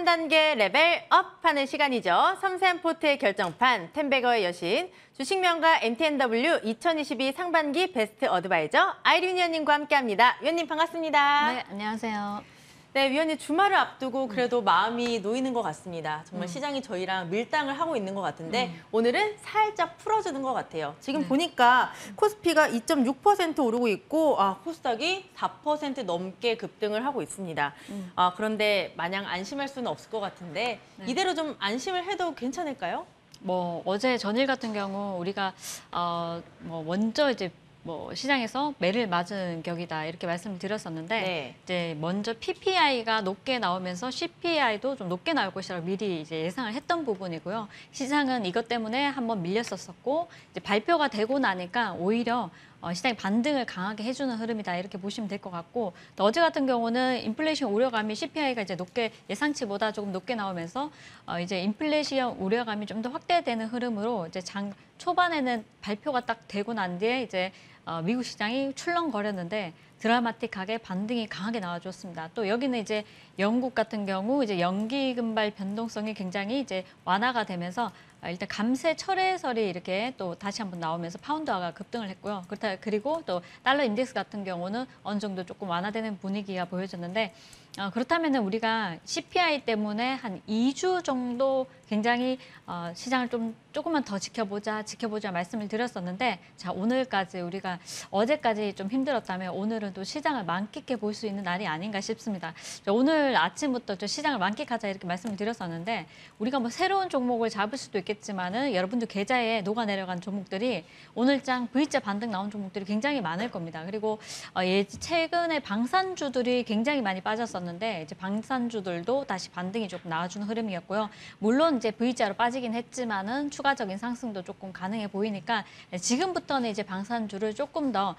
한 단계 레벨업하는 시간이죠. 섬세한 포트의 결정판, 텐베거의 여신, 주식명가 MTNW 2022 상반기 베스트 어드바이저 아이린 위원님과 함께합니다. 위원님 반갑습니다. 네, 안녕하세요. 네, 위원님 주말을 앞두고 그래도 마음이 놓이는 것 같습니다. 정말 시장이 저희랑 밀당을 하고 있는 것 같은데 오늘은 살짝 풀어주는 것 같아요. 지금 보니까 코스피가 2.6% 오르고 있고 코스닥이 4% 넘게 급등을 하고 있습니다. 그런데 마냥 안심할 수는 없을 것 같은데 이대로 좀 안심을 해도 괜찮을까요? 어제 전일 같은 경우 우리가 먼저 이제 시장에서 매를 맞은 격이다 이렇게 말씀을 드렸었는데 이제 먼저 PPI가 높게 나오면서 CPI도 좀 높게 나올 것이라고 미리 이제 예상을 했던 부분이고요. 시장은 이것 때문에 한번 밀렸었고 이제 발표가 되고 나니까 오히려 시장이 반등을 강하게 해주는 흐름이다 이렇게 보시면 될 것 같고 또 어제 같은 경우는 인플레이션 우려감이 CPI가 이제 높게 예상치보다 조금 높게 나오면서 이제 인플레이션 우려감이 좀 더 확대되는 흐름으로 이제 장 초반에는 발표가 딱 되고 난 뒤에 이제 미국 시장이 출렁거렸는데 드라마틱하게 반등이 강하게 나와줬습니다. 또 여기는 이제 영국 같은 경우 이제 연기 금발 변동성이 굉장히 이제 완화가 되면서 일단 감세 철회설이 이렇게 또 다시 한번 나오면서 파운드화가 급등을 했고요. 그리고 또 달러 인덱스 같은 경우는 어느 정도 조금 완화되는 분위기가 보여졌는데 그렇다면 우리가 CPI 때문에 한 2주 정도 굉장히 시장을 조금만 더 지켜보자 말씀을 드렸었는데 자 오늘까지 우리가 어제까지 좀 힘들었다면 오늘은 또 시장을 만끽해 볼 수 있는 날이 아닌가 싶습니다. 오늘 아침부터 저 시장을 만끽하자 이렇게 말씀을 드렸었는데 우리가 새로운 종목을 잡을 수도 있겠지만은 여러분들 계좌에 녹아내려간 종목들이 오늘장 V자 반등 나온 종목들이 굉장히 많을 겁니다. 그리고 최근에 방산주들이 굉장히 많이 빠졌었는데 이제 방산주들도 다시 반등이 조금 나와주는 흐름이었고요. 물론 이제 V자로 빠지긴 했지만은 추가적인 상승도 조금 가능해 보이니까 지금부터는 이제 방산주를 조금 더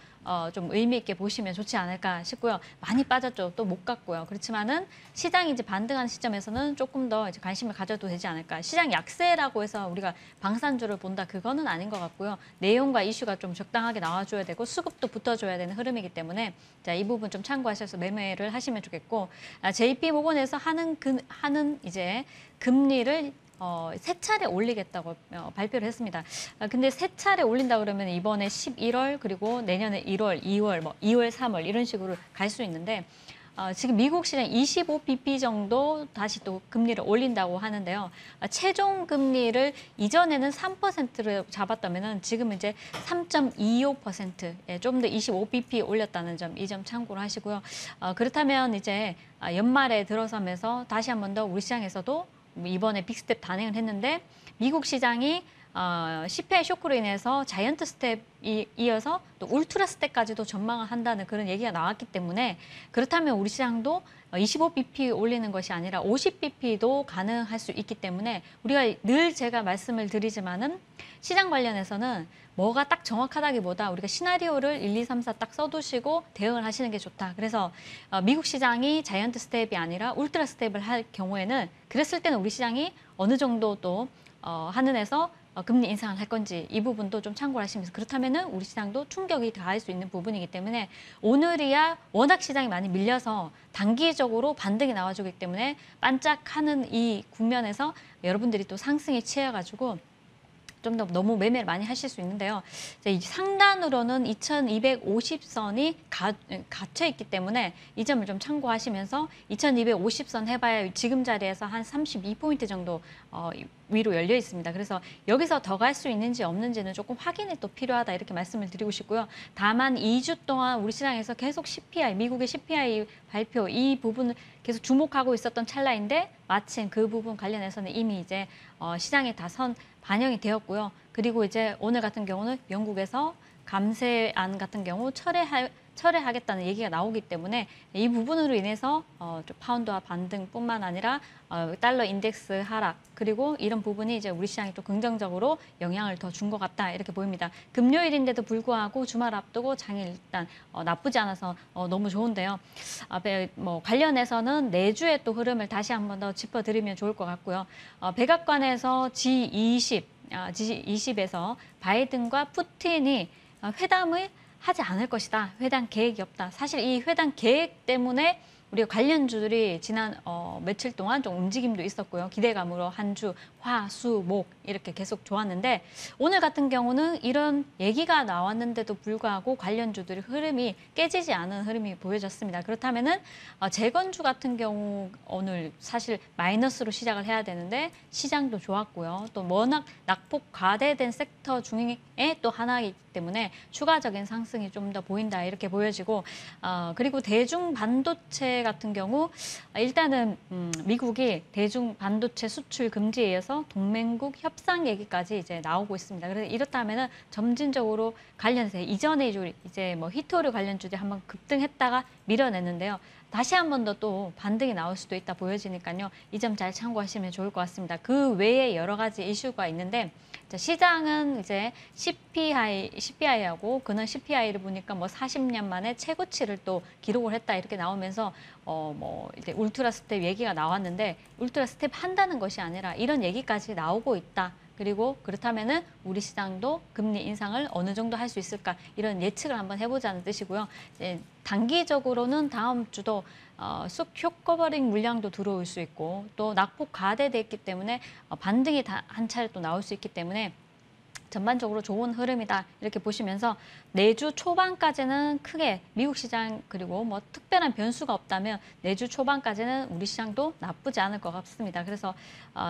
좀 의미 있게 보시면 좋지 않을까 싶고요. 많이 빠졌죠. 또 못 갔고요. 그렇지만은 시장이 이제 반등하는 시점에서는 조금 더 이제 관심을 가져도 되지 않을까. 시장 약세라고 해서 우리가 방산주를 본다 그거는 아닌 것 같고요. 내용과 이슈가 좀 적당하게 나와줘야 되고 수급도 붙어줘야 되는 흐름이기 때문에 자, 이 부분 좀 참고하셔서 매매를 하시면 좋겠고 JP 모건에서 하는 이제 금리를 세 차례 올리겠다고 발표를 했습니다. 근데 세 차례 올린다 그러면 이번에 11월 그리고 내년에 1월, 2월, 2월, 3월 이런 식으로 갈 수 있는데 지금 미국 시장 25bp 정도 다시 또 금리를 올린다고 하는데요. 최종 금리를 이전에는 3%를 잡았다면은 지금 이제 3.25%, 좀 더 25bp 올렸다는 점, 이 점 참고를 하시고요. 그렇다면 이제 연말에 들어서면서 다시 한 번 더 우리 시장에서도 이번에 빅스텝 단행을 했는데 미국 시장이 CPI 쇼크로 인해서 자이언트 스텝이 이어서 또 울트라 스텝까지도 전망을 한다는 그런 얘기가 나왔기 때문에 그렇다면 우리 시장도 25bp 올리는 것이 아니라 50bp도 가능할 수 있기 때문에 우리가 늘 제가 말씀을 드리지만은 시장 관련해서는 뭐가 딱 정확하다기보다 우리가 시나리오를 1, 2, 3, 4 딱 써두시고 대응을 하시는 게 좋다. 그래서 미국 시장이 자이언트 스텝이 아니라 울트라 스텝을 할 경우에는 그랬을 때는 우리 시장이 어느 정도 또 한은에서 금리 인상을 할 건지 이 부분도 좀 참고를 하시면서 그렇다면은 우리 시장도 충격이 가할 수 있는 부분이기 때문에 오늘이야 워낙 시장이 많이 밀려서 단기적으로 반등이 나와주기 때문에 반짝하는 이 국면에서 여러분들이 또 상승에 취해가지고 좀 더 너무 매매를 많이 하실 수 있는데요. 이 상단으로는 2250선이 갇혀 있기 때문에 이 점을 좀 참고하시면서 2250선 해봐야 지금 자리에서 한 32포인트 정도 위로 열려 있습니다. 그래서 여기서 더 갈 수 있는지 없는지는 조금 확인이 또 필요하다 이렇게 말씀을 드리고 싶고요. 다만 2주 동안 우리 시장에서 계속 CPI, 미국의 CPI 발표 이 부분을 계속 주목하고 있었던 찰나인데 마침 그 부분 관련해서는 이미 이제 시장에 다 반영이 되었고요. 그리고 이제 오늘 같은 경우는 영국에서 감세안 같은 경우 철회하겠다는 얘기가 나오기 때문에 이 부분으로 인해서 좀 파운드화 반등뿐만 아니라 달러 인덱스 하락 그리고 이런 부분이 이제 우리 시장에 또 긍정적으로 영향을 더 준 것 같다 이렇게 보입니다. 금요일인데도 불구하고 주말 앞두고 장이 일단 나쁘지 않아서 너무 좋은데요. 관련해서는 내주의 또 흐름을 다시 한 번 더 짚어드리면 좋을 것 같고요. 백악관에서 G20에서 바이든과 푸틴이 회담을 하지 않을 것이다. 회담 계획이 없다. 사실 이 회담 계획 때문에 우리 관련주들이 지난 며칠 동안 좀 움직임도 있었고요. 기대감으로 한 주 화, 수, 목 이렇게 계속 좋았는데 오늘 같은 경우는 이런 얘기가 나왔는데도 불구하고 관련주들의 흐름이 깨지지 않은 흐름이 보여졌습니다. 그렇다면은 재건주 같은 경우 오늘 사실 마이너스로 시작을 해야 되는데 시장도 좋았고요. 또 워낙 낙폭 과대된 섹터 중에 또 하나이기 때문에 추가적인 상승이 좀 더 보인다 이렇게 보여지고 그리고 대중 반도체 같은 경우 일단은 미국이 대중 반도체 수출 금지에 의해서 동맹국 협상 얘기까지 이제 나오고 있습니다. 그래서 이렇다면은 점진적으로 관련해서 이전에 이제 뭐 히토류 관련주들이 한번 급등했다가 밀어냈는데요. 다시 한 번 더 또 반등이 나올 수도 있다 보여지니까요. 이 점 잘 참고하시면 좋을 것 같습니다. 그 외에 여러 가지 이슈가 있는데 시장은 이제 CPI하고 그는 CPI를 보니까 뭐 40년 만에 최고치를 또 기록을 했다 이렇게 나오면서 뭐 이제 울트라 스텝 얘기가 나왔는데 울트라 스텝 한다는 것이 아니라 이런 얘기까지 나오고 있다. 그리고 그렇다면은 우리 시장도 금리 인상을 어느 정도 할 수 있을까 이런 예측을 한번 해보자는 뜻이고요. 단기적으로는 다음 주도 쑥 효과버링 물량도 들어올 수 있고 또 낙폭 과대됐기 때문에 반등이 한 차례 또 나올 수 있기 때문에 전반적으로 좋은 흐름이다 이렇게 보시면서 내주 초반까지는 크게 미국 시장 그리고 뭐 특별한 변수가 없다면 내주 초반까지는 우리 시장도 나쁘지 않을 것 같습니다. 그래서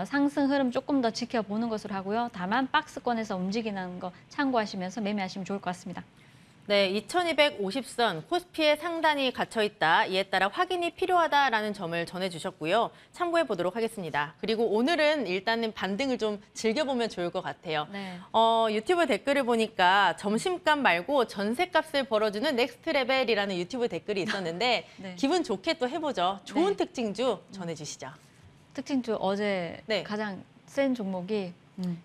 상승 흐름 조금 더 지켜보는 것으로 하고요. 다만 박스권에서 움직이는 거 참고하시면서 매매하시면 좋을 것 같습니다. 네, 2250선 코스피에 상단이 갇혀 있다. 이에 따라 확인이 필요하다라는 점을 전해주셨고요. 참고해 보도록 하겠습니다. 그리고 오늘은 일단은 반등을 좀 즐겨보면 좋을 것 같아요. 네. 유튜브 댓글을 보니까 점심값 말고 전셋값을 벌어주는 넥스트 레벨이라는 유튜브 댓글이 있었는데 네. 기분 좋게 또 해보죠. 좋은 네. 특징주 전해주시죠. 특징주 어제 네. 가장 센 종목이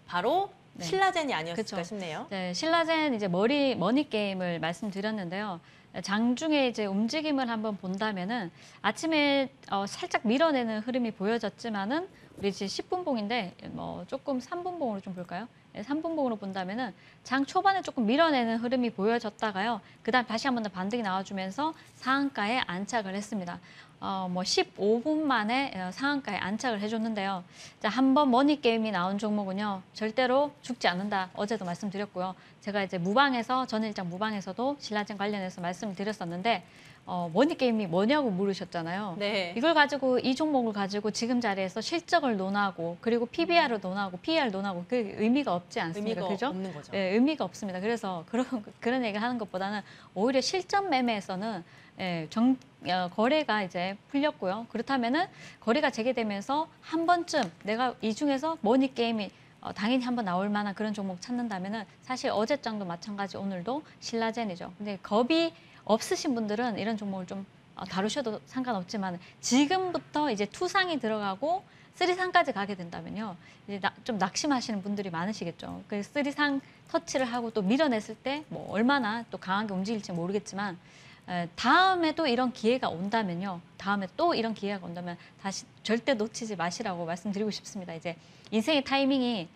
바로 네. 신라젠이 아니었을까 그쵸. 싶네요. 네, 신라젠 이제 머니 게임을 말씀드렸는데요. 장중에 이제 움직임을 한번 본다면은 아침에 살짝 밀어내는 흐름이 보여졌지만은 우리 이제 10분봉인데 뭐 조금 3분봉으로 좀 볼까요? 3분봉으로 본다면은 장 초반에 조금 밀어내는 흐름이 보여졌다가요. 그다음 다시 한 번 더 반등이 나와주면서 상한가에 안착을 했습니다. 뭐 15분 만에 상한가에 안착을 해줬는데요. 자, 한번 머니 게임이 나온 종목은요, 절대로 죽지 않는다. 어제도 말씀드렸고요. 제가 이제 전일장 무방에서도 신라젠 관련해서 말씀을 드렸었는데, 머니 게임이 뭐냐고 물으셨잖아요. 네. 이걸 가지고 이 종목을 가지고 지금 자리에서 실적을 논하고 그리고 PBR을 논하고 PER 논하고 그 의미가 없지 않습니까? 의미가 그죠? 없는 거죠. 네, 의미가 없습니다. 그래서 그런 얘기를 하는 것보다는 오히려 실전 매매에서는 거래가 이제 풀렸고요. 그렇다면은 거래가 재개되면서 한 번쯤 내가 이 중에서 머니 게임이 당연히 한번 나올 만한 그런 종목 찾는다면은 사실 어제장도 마찬가지 오늘도 신라젠이죠. 근데 겁이 없으신 분들은 이런 종목을 좀 다루셔도 상관없지만 지금부터 이제 투상이 들어가고 쓰리상까지 가게 된다면요. 이제 좀 낙심하시는 분들이 많으시겠죠. 그 쓰리상 터치를 하고 또 밀어냈을 때 뭐 얼마나 또 강하게 움직일지 모르겠지만 다음에 또 이런 기회가 온다면요. 다음에 또 이런 기회가 온다면 다시 절대 놓치지 마시라고 말씀드리고 싶습니다. 이제 인생의 타이밍이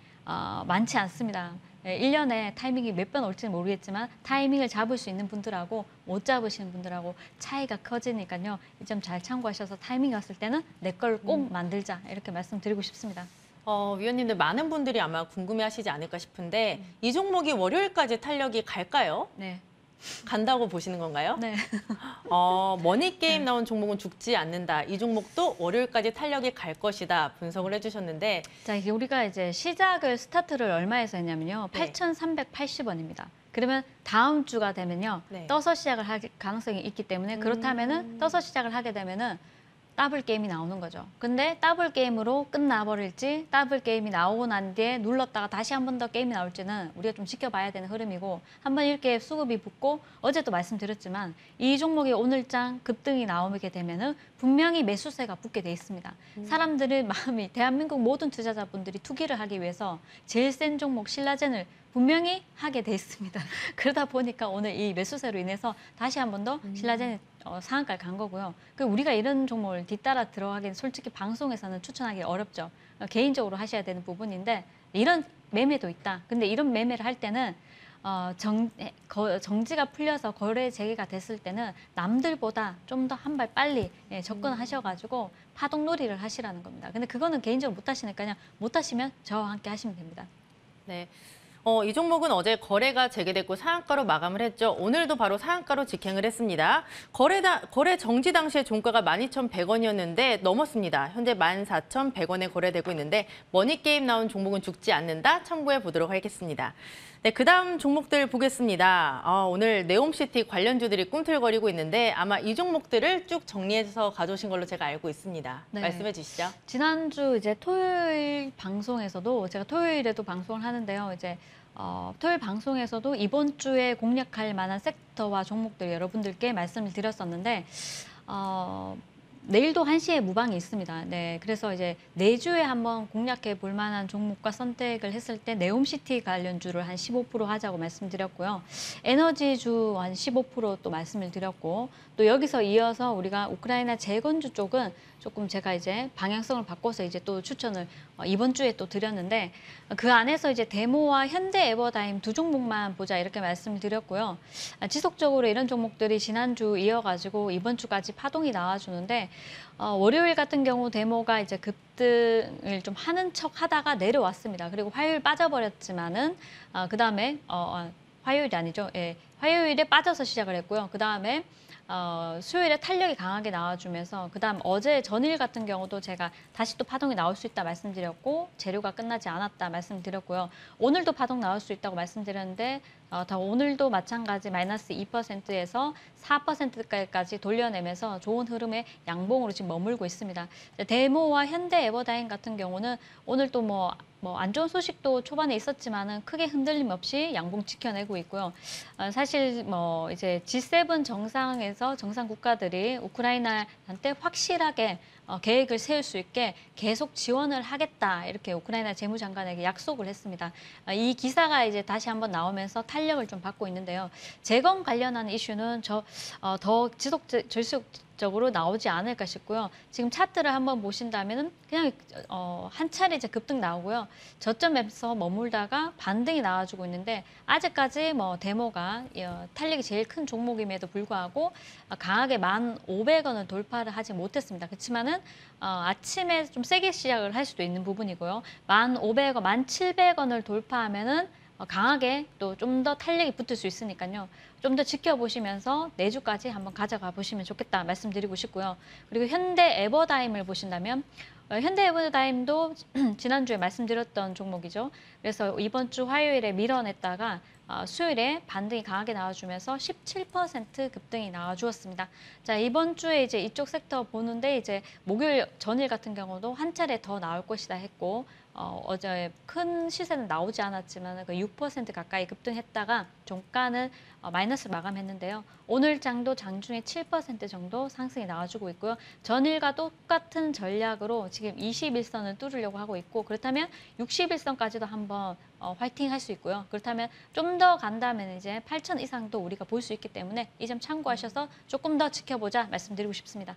많지 않습니다. 1년에 타이밍이 몇 번 올지는 모르겠지만 타이밍을 잡을 수 있는 분들하고 못 잡으시는 분들하고 차이가 커지니까요. 이 점 잘 참고하셔서 타이밍이 왔을 때는 내 걸 꼭 만들자 이렇게 말씀드리고 싶습니다. 위원님들 많은 분들이 아마 궁금해하시지 않을까 싶은데 이 종목이 월요일까지 탄력이 갈까요? 네. 간다고 보시는 건가요? 네. 머니게임 나온 종목은 죽지 않는다. 이 종목도 월요일까지 탄력이 갈 것이다. 분석을 해주셨는데. 자, 이게 우리가 이제 스타트를 얼마에서 했냐면요. 네. 8,380원입니다. 그러면 다음 주가 되면요. 네. 떠서 시작을 할 가능성이 있기 때문에 그렇다면은 떠서 시작을 하게 되면은 더블 게임이 나오는 거죠. 근데 더블 게임으로 끝나버릴지 더블 게임이 나오고 난 뒤에 눌렀다가 다시 한 번 더 게임이 나올지는 우리가 좀 지켜봐야 되는 흐름이고 한번 이렇게 수급이 붙고 어제도 말씀드렸지만 이 종목이 오늘장 급등이 나오게 되면은 분명히 매수세가 붙게 돼 있습니다. 사람들의 마음이 대한민국 모든 투자자분들이 투기를 하기 위해서 제일 센 종목 신라젠을 분명히 하게 돼 있습니다. 그러다 보니까 오늘 이 매수세로 인해서 다시 한 번 더 신라젠이 상한가를 간 거고요. 그 우리가 이런 종목을 뒤따라 들어가기는 솔직히 방송에서는 추천하기 어렵죠. 개인적으로 하셔야 되는 부분인데 이런 매매도 있다. 근데 이런 매매를 할 때는 정지가 풀려서 거래 재개가 됐을 때는 남들보다 좀 더 한 발 빨리 접근하셔가지고 파동놀이를 하시라는 겁니다. 근데 그거는 개인적으로 못 하시니까요. 못 하시면 저와 함께 하시면 됩니다. 네. 이 종목은 어제 거래가 재개됐고 상한가로 마감을 했죠. 오늘도 바로 상한가로 직행을 했습니다. 거래 정지 당시에 종가가 12,100원이었는데 넘었습니다. 현재 14,100원에 거래되고 있는데 머니게임 나온 종목은 죽지 않는다. 참고해 보도록 하겠습니다. 네, 그다음 종목들 보겠습니다. 오늘 네옴시티 관련주들이 꿈틀거리고 있는데 아마 이 종목들을 쭉 정리해서 가져오신 걸로 제가 알고 있습니다. 네. 말씀해 주시죠. 지난주 이제 토요일 방송에서도 제가 토요일에도 방송을 하는데요. 이제 토요일 방송에서도 이번 주에 공략할 만한 섹터와 종목들 여러분들께 말씀을 드렸었는데 내일도 1시에 무방이 있습니다. 네, 그래서 이제 내주에 한번 공략해 볼 만한 종목과 선택을 했을 때 네옴시티 관련주를 한 15% 하자고 말씀드렸고요. 에너지주 한 15% 또 말씀을 드렸고 또 여기서 이어서 우리가 우크라이나 재건주 쪽은 조금 제가 이제 방향성을 바꿔서 이제 또 추천을 이번 주에 또 드렸는데 그 안에서 이제 데모와 현대 에버다임 두 종목만 보자 이렇게 말씀을 드렸고요. 지속적으로 이런 종목들이 지난주 이어가지고 이번 주까지 파동이 나와주는데 월요일 같은 경우 데모가 이제 급등을 좀 하는 척 하다가 내려왔습니다. 그리고 화요일 빠져버렸지만은 그 다음에 화요일이 아니죠. 예, 화요일에 빠져서 시작을 했고요. 그 다음에 수요일에 탄력이 강하게 나와주면서 그다음 어제 전일 같은 경우도 제가 다시 또 파동이 나올 수 있다 말씀드렸고 재료가 끝나지 않았다 말씀드렸고요. 오늘도 파동 나올 수 있다고 말씀드렸는데 다 오늘도 마찬가지 마이너스 2%에서 4%까지 돌려내면서 좋은 흐름의 양봉으로 지금 머물고 있습니다. 데모와 현대 에버다임 같은 경우는 오늘 또 뭐 안 좋은 소식도 초반에 있었지만은 크게 흔들림 없이 양봉 지켜내고 있고요. 사실 뭐 이제 G7 정상 국가들이 우크라이나한테 확실하게 계획을 세울 수 있게 계속 지원을 하겠다 이렇게 우크라이나 재무장관에게 약속을 했습니다. 이 기사가 이제 다시 한번 나오면서 탄력을 좀 받고 있는데요. 재건 관련한 이슈는 더 지속적으로 나오지 않을까 싶고요. 지금 차트를 한번 보신다면은 그냥 한 차례 이제 급등 나오고요. 저점에서 머물다가 반등이 나와주고 있는데 아직까지 뭐 데모가 탄력이 제일 큰 종목임에도 불구하고 강하게 1,500원을 돌파를 하지 못했습니다. 그렇지만은 아침에 좀 세게 시작을 할 수도 있는 부분이고요. 1,500원, 1,700원을 돌파하면은 강하게 또 좀 더 탄력이 붙을 수 있으니까요. 좀 더 지켜보시면서 내주까지 한번 가져가 보시면 좋겠다 말씀드리고 싶고요. 그리고 현대 에버다임을 보신다면 현대 에버다임도 지난주에 말씀드렸던 종목이죠. 그래서 이번 주 화요일에 밀어냈다가 수요일에 반등이 강하게 나와주면서 17% 급등이 나와주었습니다. 자, 이번 주에 이제 이쪽 섹터 보는데 이제 목요일 전일 같은 경우도 한 차례 더 나올 것이다 했고 어제 큰 시세는 나오지 않았지만 그 6% 가까이 급등했다가 종가는 마이너스 마감했는데요. 오늘 장도 장중에 7% 정도 상승이 나와주고 있고요. 전일과 똑같은 전략으로 지금 21선을 뚫으려고 하고 있고 그렇다면 61선까지도 한번 화이팅 할 수 있고요. 그렇다면 좀 더 간다면 이제 8천 이상도 우리가 볼 수 있기 때문에 이 점 참고하셔서 조금 더 지켜보자 말씀드리고 싶습니다.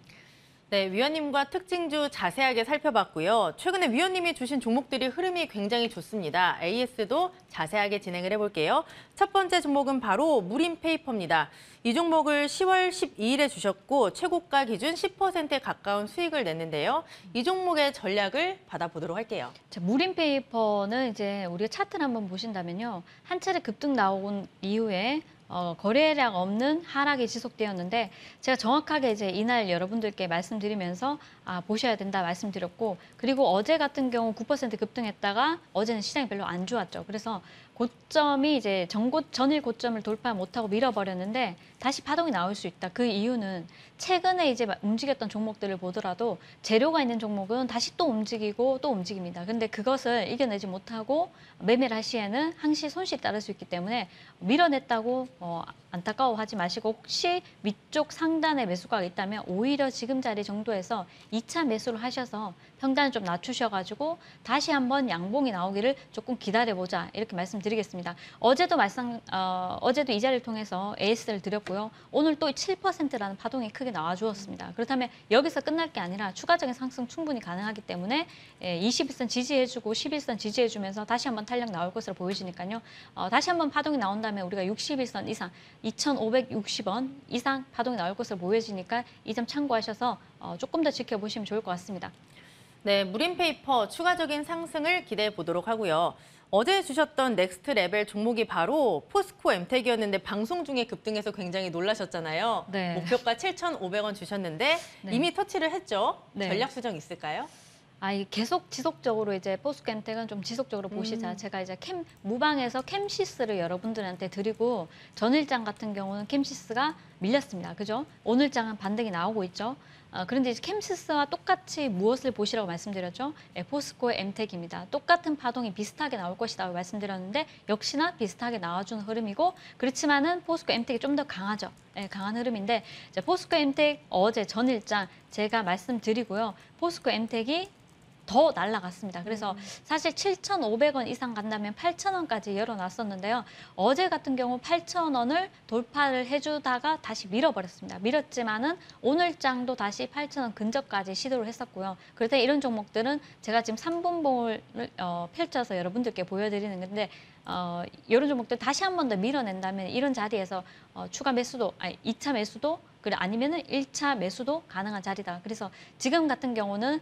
네, 위원님과 특징주 자세하게 살펴봤고요. 최근에 위원님이 주신 종목들이 흐름이 굉장히 좋습니다. AS도 자세하게 진행을 해볼게요. 첫 번째 종목은 바로 무림페이퍼입니다. 이 종목을 10월 12일에 주셨고 최고가 기준 10%에 가까운 수익을 냈는데요. 이 종목의 전략을 받아보도록 할게요. 자, 무림페이퍼는 이제 우리가 차트를 한번 보신다면요. 한 차례 급등 나온 이후에 거래량 없는 하락이 지속되었는데 제가 정확하게 이제 이날 여러분들께 말씀드리면서 보셔야 된다 말씀드렸고 그리고 어제 같은 경우 9% 급등했다가 어제는 시장이 별로 안 좋았죠. 그래서 고점이 이제 전일 고점을 돌파 못하고 밀어버렸는데 다시 파동이 나올 수 있다. 그 이유는 최근에 이제 움직였던 종목들을 보더라도 재료가 있는 종목은 다시 또 움직이고 또 움직입니다. 근데 그것을 이겨내지 못하고 매매를 할 시에는 항시 손실이 따를 수 있기 때문에 밀어냈다고 안타까워하지 마시고 혹시 위쪽 상단에 매수가가 있다면 오히려 지금 자리 정도에서 2차 매수를 하셔서 평단을 좀 낮추셔가지고 다시 한번 양봉이 나오기를 조금 기다려보자 이렇게 말씀드리겠습니다. 어제도 이 자리를 통해서 AS를 드렸고요. 오늘 또 7%라는 파동이 크게 나와주었습니다. 그렇다면 여기서 끝날 게 아니라 추가적인 상승 충분히 가능하기 때문에 21선 지지해주고 11선 지지해주면서 다시 한번 탄력 나올 것으로 보이시니까요. 다시 한번 파동이 나온다면 우리가 61선 이상 2,560원 이상 파동이 나올 것으로 보여지니까 이 점 참고하셔서 조금 더 지켜보시면 좋을 것 같습니다. 네, 무림페이퍼 추가적인 상승을 기대해 보도록 하고요. 어제 주셨던 넥스트 레벨 종목이 바로 포스코 엠텍이었는데 방송 중에 급등해서 굉장히 놀라셨잖아요. 네. 목표가 7,500원 주셨는데 네. 이미 터치를 했죠. 네. 전략 수정 있을까요? 이 계속 지속적으로 이제 포스코 엠텍은 좀 지속적으로 보시자. 제가 이제 무방에서 캠시스를 여러분들한테 드리고 전일장 같은 경우는 캠시스가 밀렸습니다. 그죠? 오늘장은 반등이 나오고 있죠. 그런데 이제 캠시스와 똑같이 무엇을 보시라고 말씀드렸죠? 포스코의 엠텍입니다. 똑같은 파동이 비슷하게 나올 것이라고 말씀드렸는데 역시나 비슷하게 나와주는 흐름이고 그렇지만은 포스코 엠텍이 좀 더 강하죠. 강한 흐름인데 이제 포스코 엠텍 어제 전일장 제가 말씀드리고요. 포스코 엠텍이 더 날라갔습니다. 그래서 사실 7,500원 이상 간다면 8,000원까지 열어놨었는데요. 어제 같은 경우 8,000원을 돌파를 해주다가 다시 밀어버렸습니다. 밀었지만은 오늘장도 다시 8,000원 근접까지 시도를 했었고요. 그럴 때 이런 종목들은 제가 지금 3분봉을 펼쳐서 여러분들께 보여드리는 건데 이런 종목들 다시 한 번 더 밀어낸다면 이런 자리에서 추가 매수도, 2차 매수도 그리고 아니면은 1차 매수도 가능한 자리다. 그래서 지금 같은 경우는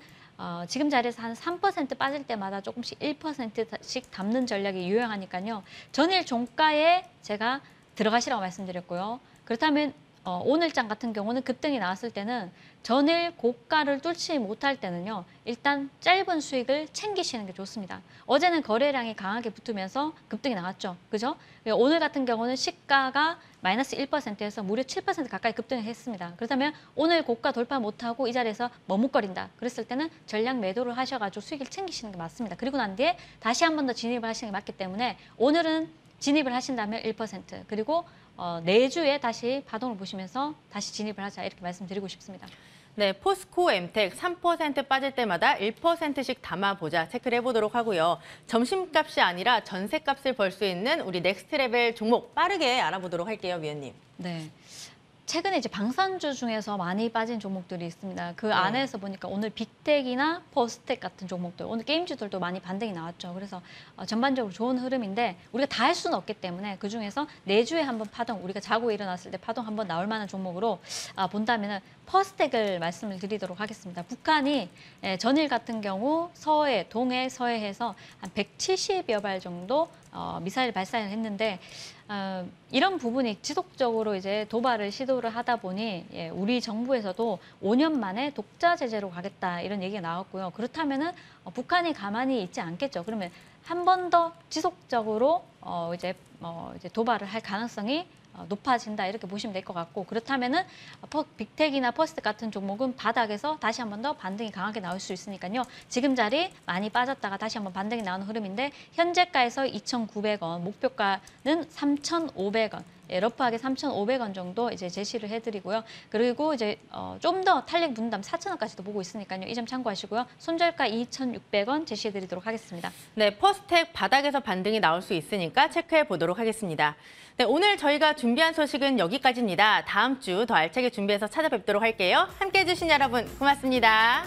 지금 자리에서 한 3% 빠질 때마다 조금씩 1%씩 담는 전략이 유용하니까요. 전일 종가에 제가 들어가시라고 말씀드렸고요. 그렇다면 오늘장 같은 경우는 급등이 나왔을 때는 전일 고가를 뚫지 못할 때는요. 일단 짧은 수익을 챙기시는 게 좋습니다. 어제는 거래량이 강하게 붙으면서 급등이 나왔죠. 그죠? 오늘 같은 경우는 시가가 마이너스 1%에서 무려 7% 가까이 급등을 했습니다. 그렇다면 오늘 고가 돌파 못하고 이 자리에서 머뭇거린다. 그랬을 때는 전량 매도를 하셔가지고 수익을 챙기시는 게 맞습니다. 그리고 난 뒤에 다시 한 번 더 진입을 하시는 게 맞기 때문에 오늘은 진입을 하신다면 1% 그리고 내주에 다시 파동을 보시면서 다시 진입을 하자 이렇게 말씀드리고 싶습니다. 네, 포스코 엠텍 3% 빠질 때마다 1%씩 담아보자 체크를 해보도록 하고요. 점심값이 아니라 전세값을 벌 수 있는 우리 넥스트 레벨 종목 빠르게 알아보도록 할게요, 위원님. 네. 최근에 이제 방산주 중에서 많이 빠진 종목들이 있습니다. 그 안에서 보니까 오늘 빅텍이나 퍼스텍 같은 종목들, 오늘 게임주들도 많이 반등이 나왔죠. 그래서 전반적으로 좋은 흐름인데 우리가 다 할 수는 없기 때문에 그중에서 내주에 한번 파동, 우리가 자고 일어났을 때 파동 한번 나올 만한 종목으로 본다면은 퍼스텍을 말씀을 드리도록 하겠습니다. 북한이 전일 같은 경우 서해, 동해, 서해에서 한 170여 발 정도 미사일 발사를 했는데 이런 부분이 지속적으로 이제 도발을 시도를 하다 보니 우리 정부에서도 5년 만에 독자 제재로 가겠다 이런 얘기가 나왔고요. 그렇다면은 북한이 가만히 있지 않겠죠. 그러면 한 번 더 지속적으로 이제 도발을 할 가능성이 높아진다 이렇게 보시면 될 것 같고 그렇다면은 빅텍이나 퍼스트 같은 종목은 바닥에서 다시 한 번 더 반등이 강하게 나올 수 있으니까요. 지금 자리 많이 빠졌다가 다시 한번 반등이 나오는 흐름인데 현재가에서 2,900원, 목표가는 3,500원. 러프하게 3,500원 정도 이제 제시를 해드리고요. 그리고 이제 좀 더 탄력 분담 4,000원까지도 보고 있으니까요. 이 점 참고하시고요. 손절가 2,600원 제시해드리도록 하겠습니다. 네, 퍼스텍 바닥에서 반등이 나올 수 있으니까 체크해 보도록 하겠습니다. 네, 오늘 저희가 준비한 소식은 여기까지입니다. 다음 주 더 알차게 준비해서 찾아뵙도록 할게요. 함께해 주신 여러분 고맙습니다.